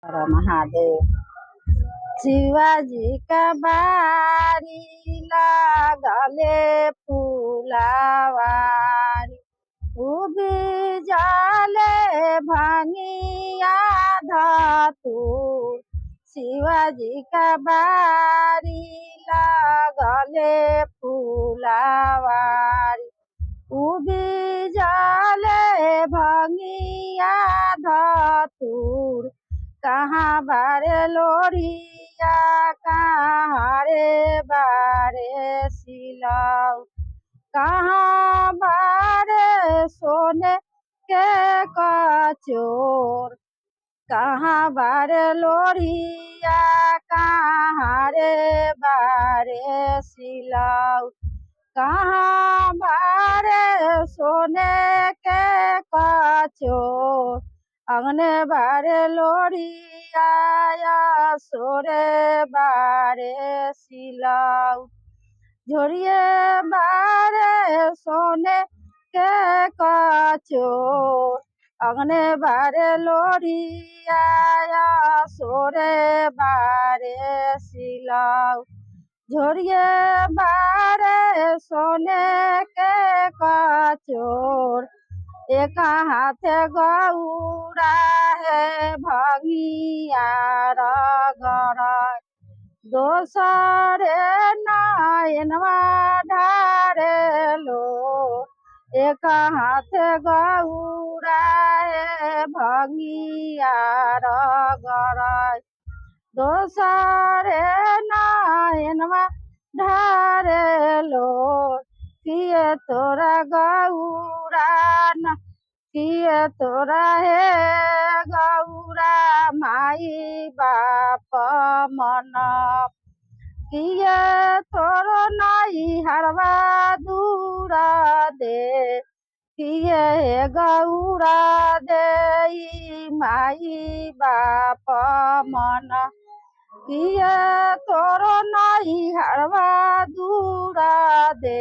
हर महादेव। शिवाजी का बारी लागले फुलावारी, उभी जाले भांगिया धतूर। शिवाजी का बारी लागले फुलावारी, उभी जाले भांगिया धतूर। कहाँ बारे लोरिया, कहाँ रे बारे सिलाऊ, कहाँ बारे सोने के कचोर। कहाँ बारे लोरिया, कहाँ रे बारे सिलाऊ, कहाँ बारे सोने के कचोर। अंगने बारे लोरिया, सोरे बारे सिलाऊ, झोरिए बारे सोने के कचोर। अंगने बारे लोरिया, सोरे बारे सिलाऊ, झोरिए बारे सोने के कचोर। एक हाथ गौरा है भंगिया रगड़, दोसरे नयनवा ढारे लो। एक हाथ गौरा है भंगिया रगड़, दोसरे नयनवा ढारे लो। किए तोरा गौरा न, किए तोरा हे गौरा माई बाप मन। किए तोरो नाई हरवा दूर दे, किए हे गौरा दे माई बाप मन। किए तोरो नाई हरवा दूर दे,